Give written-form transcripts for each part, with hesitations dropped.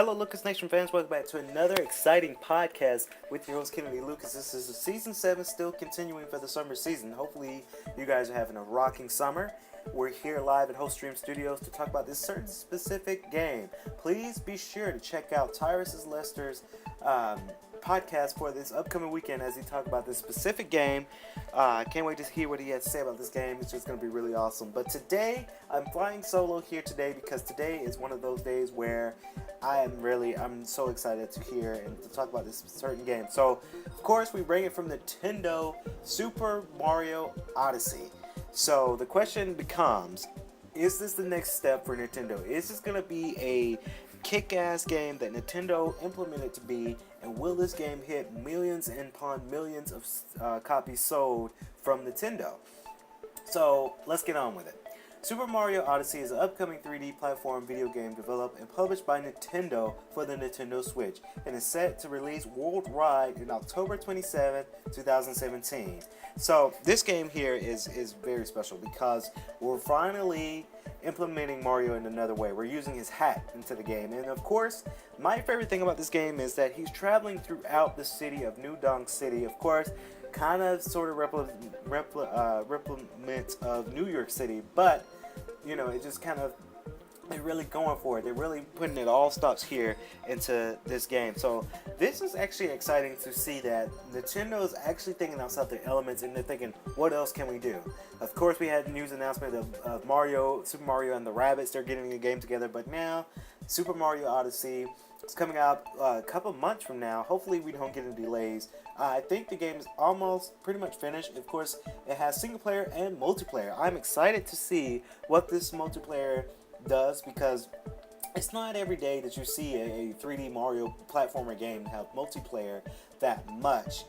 Hello, Lucas Nation fans. Welcome back to another exciting podcast with your host, Kennedy Lucas. This is Season 7, still continuing for the summer season. Hopefully, you guys are having a rocking summer. We're here live at Host Stream Studios to talk about this certain specific game. Please be sure to check out Tyrus Lester's podcast for this upcoming weekend as he talks about this specific game. I can't wait to hear what he has to say about this game. It's just going to be really awesome. But today, I'm flying solo here today because today is one of those days where I'm so excited to hear and to talk about this certain game. So, of course, we bring it from Nintendo, Super Mario Odyssey. So, the question becomes, is this the next step for Nintendo? Is this going to be a kick-ass game that Nintendo implemented to be, and will this game hit millions and upon millions of copies sold from Nintendo? So, let's get on with it. Super Mario Odyssey is an upcoming 3D platform video game developed and published by Nintendo for the Nintendo Switch and is set to release worldwide in October 27, 2017. So this game here is very special because we're finally implementing Mario in another way. We're using his hat into the game, and of course, my favorite thing about this game is that he's traveling throughout the city of New Donk City. Of course, kind of sort of replicant of New York City, but you know, it just kind of, they're really going for it. They're really putting it all stops here into this game. So this is actually exciting to see that Nintendo is actually thinking outside their elements, and they're thinking, what else can we do? Of course, we had the news announcement of Super Mario and the Rabbids. They're getting a game together, but now Super Mario Odyssey is coming out a couple months from now. Hopefully we don't get any delays. I think the game is almost pretty much finished. Of course, it has single player and multiplayer. I'm excited to see what this multiplayer does because it's not every day that you see a 3D Mario platformer game have multiplayer that much.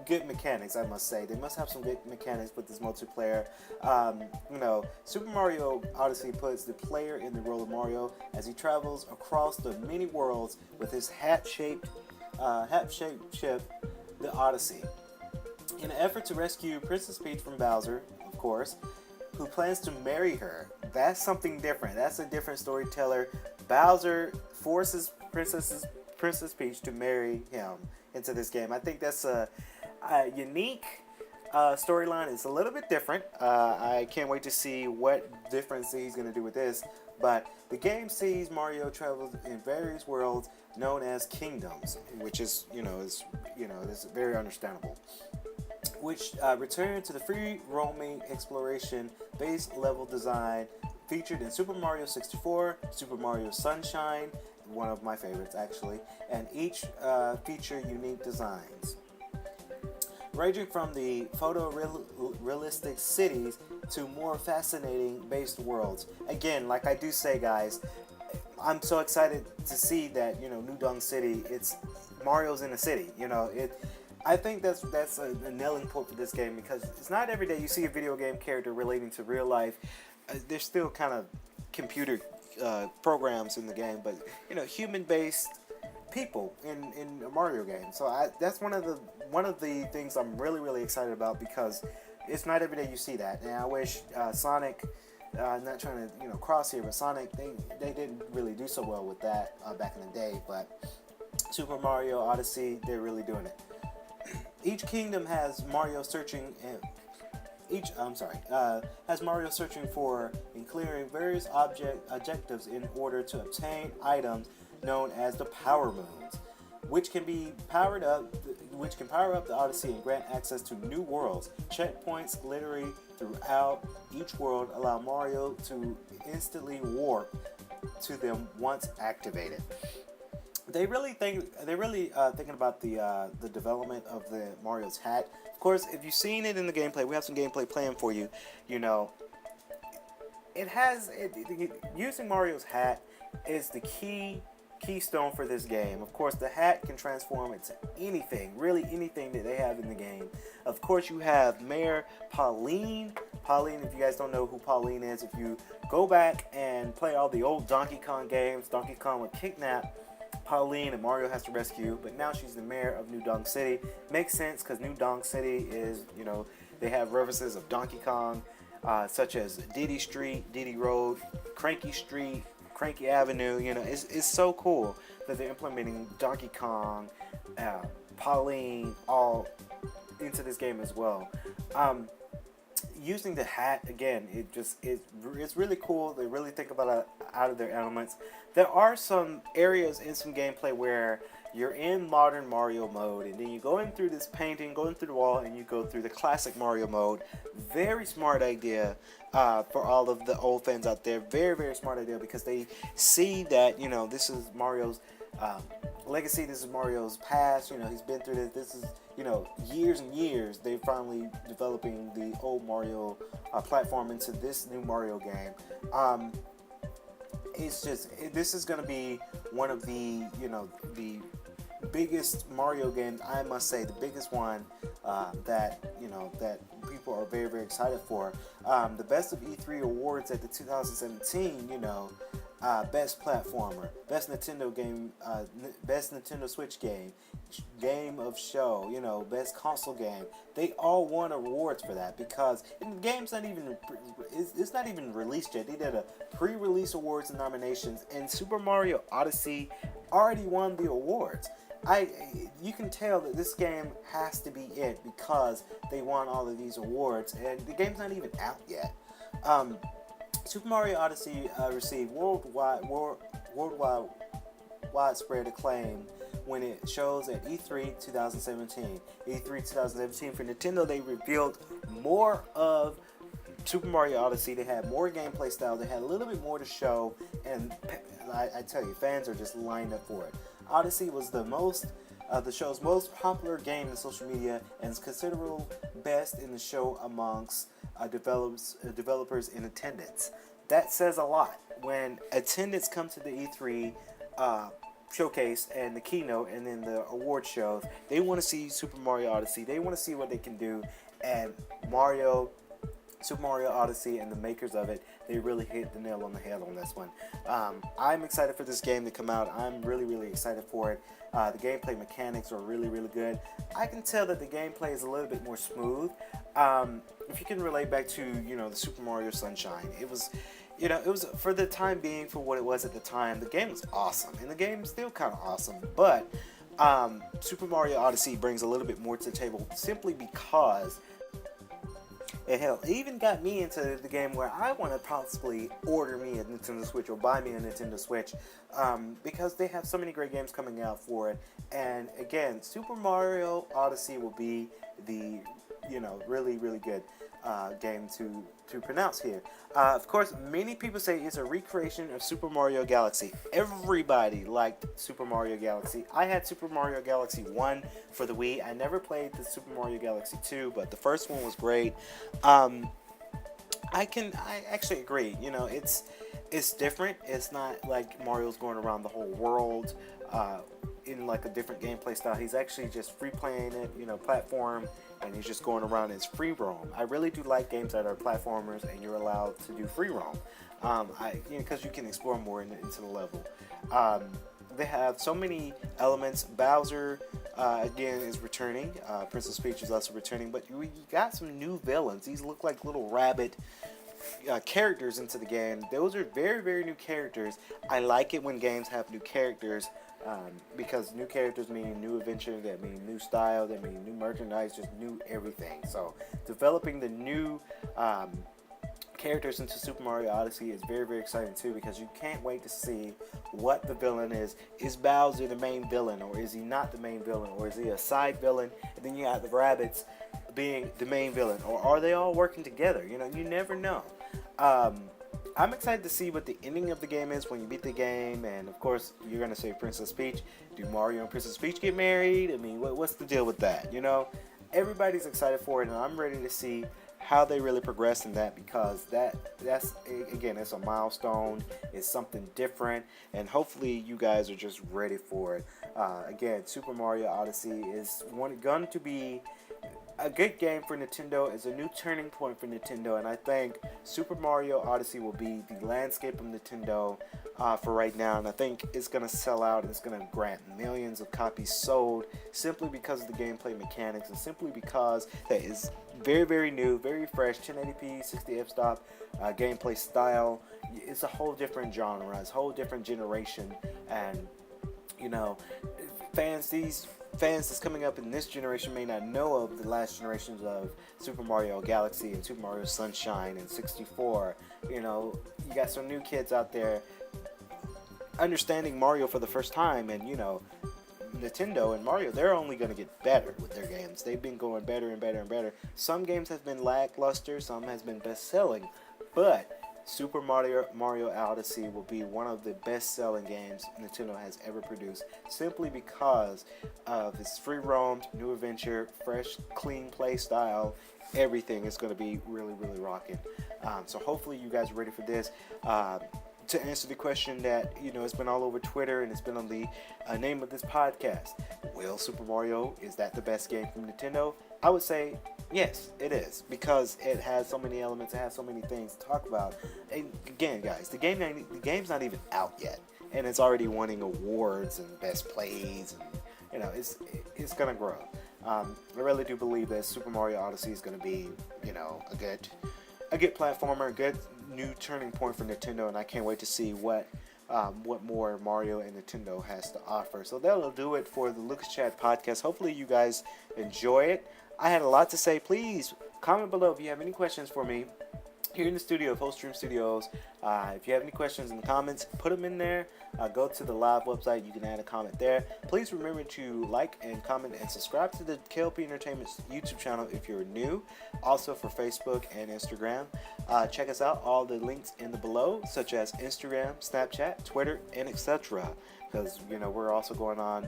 Good mechanics, I must say. They must have some good mechanics with this multiplayer. Super Mario Odyssey puts the player in the role of Mario as he travels across the many worlds with his hat-shaped ship, the Odyssey. In an effort to rescue Princess Peach from Bowser, of course, who plans to marry her. That's something different. That's a different storyteller. Bowser forces Princess Peach to marry him into this game. I think that's a unique storyline. It's a little bit different. I can't wait to see what difference he's going to do with this. But the game sees Mario travel in various worlds known as kingdoms, which is very understandable. Which return to the free roaming exploration based level design featured in Super Mario 64, Super Mario Sunshine, one of my favorites actually, and each feature unique designs. Ranging from the photorealistic cities to more fascinating based worlds. Again, like I do say, guys, I'm so excited to see that, New Donk City, it's Mario's in a city, I think that's a nailing point for this game because it's not every day you see a video game character relating to real life. There's still kind of computer programs in the game, but human-based people in a Mario game. So that's one of the things I'm really excited about because it's not every day you see that. And I wish Sonic, not trying to cross here, but Sonic they didn't really do so well with that back in the day. But Super Mario Odyssey, they're really doing it. Each kingdom has Mario searching for and clearing various objectives in order to obtain items known as the Power Moons, which can power up the Odyssey and grant access to new worlds. Checkpoints literally throughout each world allow Mario to instantly warp to them once activated. They're really thinking about the development of the Mario's hat. Of course, if you've seen it in the gameplay, we have some gameplay playing for you. Using Mario's hat is the keystone for this game. Of course, the hat can transform into anything, really anything that they have in the game. Of course, you have Mayor Pauline. Pauline, if you guys don't know who Pauline is, if you go back and play all the old Donkey Kong games, Donkey Kong would kidnap Pauline and Mario has to rescue, but now she's the mayor of New Donk City. Makes sense because New Donk City is, they have references of Donkey Kong, such as Diddy Street, Diddy Road, Cranky Street, Cranky Avenue. You know, it's so cool that they're implementing Donkey Kong, Pauline, all into this game as well. Um, Using the hat again, it's really cool. They really think about it out of their elements. There are some areas in some gameplay where you're in modern Mario mode, and then you go in through this painting, going through the wall, and you go through the classic Mario mode. Very smart idea for all of the old fans out there. Very, very smart idea, because they see that, you know, this is Mario's um, legacy. This is Mario's past. You know, he's been through this. This is, you know, years and years. They're finally developing the old Mario platform into this new Mario game. This is going to be one of the, you know, the biggest Mario games, I must say, the biggest one that, you know, that people are very, very excited for. The Best of E3 awards at the 2017, you know, best platformer, best Nintendo game, best Nintendo Switch game, game of show, you know, best console game. They all won awards for that, because the game's not even, it's not even released yet. They did a pre-release awards and nominations, and Super Mario Odyssey already won the awards. You can tell that this game has to be it, because they won all of these awards, and the game's not even out yet. Super Mario Odyssey received worldwide widespread acclaim when it shows at E3 2017. E3 2017 for Nintendo, they revealed more of Super Mario Odyssey. They had more gameplay style. They had a little bit more to show, and I tell you, fans are just lined up for it. Odyssey was the show's most popular game in social media, and is considered best in the show amongst developers in attendance. That says a lot. When attendance comes to the E3 showcase and the keynote and then the award shows, they want to see Super Mario Odyssey. They want to see what they can do, and Super Mario Odyssey and the makers of it, they really hit the nail on the head on this one. I'm excited for this game to come out. I'm really, really excited for it. The gameplay mechanics are really, really good. I can tell that the gameplay is a little bit more smooth. If you can relate back to, you know, the Super Mario Sunshine, it was, you know, it was, for the time being, for what it was at the time, the game was awesome, and the game's still kind of awesome, but Super Mario Odyssey brings a little bit more to the table, simply because it hell, it even got me into the game where I want to possibly order me a Nintendo Switch or buy me a Nintendo Switch, because they have so many great games coming out for it. And again, Super Mario Odyssey will be the, you know, really, really good game to pronounce here. Of course, many people say it's a recreation of Super Mario Galaxy. Everybody liked Super Mario Galaxy. I had Super Mario Galaxy 1 for the Wii. I never played the Super Mario Galaxy 2, but the first one was great. I actually agree. You know, it's different. It's not like Mario's going around the whole world in like a different gameplay style. He's actually just free playing it, you know, platform, and he's just going around as free roam. I really do like games that are platformers and you're allowed to do free roam, because you can explore more into the level. They have so many elements. Bowser, again, is returning. Princess Peach is also returning, but you got some new villains. These look like little rabbit characters into the game. Those are very, very new characters. I like it when games have new characters, because new characters mean new adventure, that mean new style, that mean new merchandise, just new everything. So developing the new characters into Super Mario Odyssey is very, very exciting too, because you can't wait to see what the villain is. Is Bowser the main villain, or is he not the main villain, or is he a side villain? And then you have the rabbits being the main villain, or are they all working together? You know, you never know. I'm excited to see what the ending of the game is when you beat the game, and of course you're gonna say Princess Peach. Do Mario and Princess Peach get married? I mean, what's the deal with that? You know, everybody's excited for it, and I'm ready to see how they really progress in that, because that's again, it's a milestone. It's something different, and hopefully you guys are just ready for it. Again, Super Mario Odyssey is going to be a good game for Nintendo. Is a new turning point for Nintendo, and I think Super Mario Odyssey will be the landscape of Nintendo for right now, and I think it's going to sell out, and it's going to grant millions of copies sold, simply because of the gameplay mechanics, and simply because that is very, very new, very fresh, 1080p, 60 f-stop gameplay style, it's a whole different genre, it's a whole different generation, and you know, these fans that's coming up in this generation may not know of the last generations of Super Mario Galaxy and Super Mario Sunshine and 64. You know, you got some new kids out there understanding Mario for the first time, and Nintendo and Mario, they're only going to get better with their games. They've been going better and better and better. Some games have been lackluster, some has been best-selling, but Super Mario Odyssey will be one of the best-selling games Nintendo has ever produced, simply because of its free roam, new adventure, fresh, clean play style. Everything is going to be really, really rocking. So hopefully you guys are ready for this. To answer the question that it's been all over Twitter and it's been on the name of this podcast, will Super Mario, is that the best game from Nintendo? I would say yes, it is, because it has so many elements, it has so many things to talk about. And again, guys, the game's not even out yet, and it's already winning awards and best plays, and it's gonna grow. I really do believe that Super Mario Odyssey is gonna be a good platformer, a good new turning point for Nintendo, and I can't wait to see what more Mario and Nintendo has to offer. So that'll do it for the Lucas Chat podcast. Hopefully you guys enjoy it. I had a lot to say. Please comment below if you have any questions for me here in the studio, Full Stream Studios. If you have any questions in the comments, put them in there. Go to the live website. You can add a comment there. Please remember to like and comment and subscribe to the K.L.P Entertainment's YouTube channel if you're new. Also for Facebook and Instagram. Check us out. All the links in the below, such as Instagram, Snapchat, Twitter, and etc. Because we're also going on.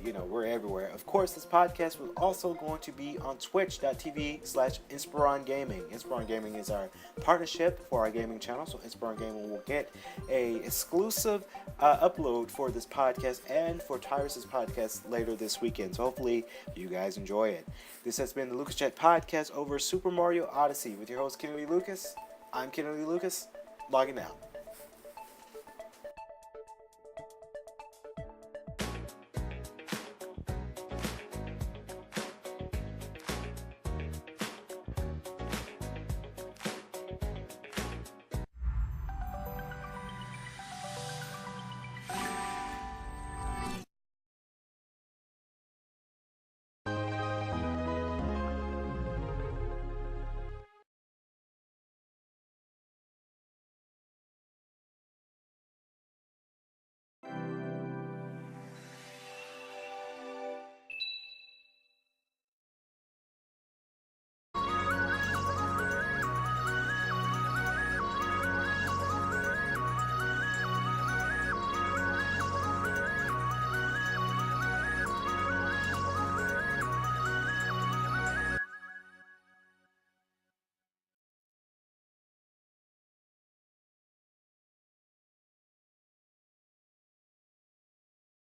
We're everywhere. Of course, this podcast was also going to be on twitch.tv/Inspiron Gaming. Inspiron Gaming is our partnership for our gaming channel, so Inspiron Gaming will get a exclusive upload for this podcast and for Tyrus's podcast later this weekend. So hopefully you guys enjoy it. This has been the Lucas Chat podcast over Super Mario Odyssey with your host Kennedy Lucas. I'm Kennedy Lucas, logging out.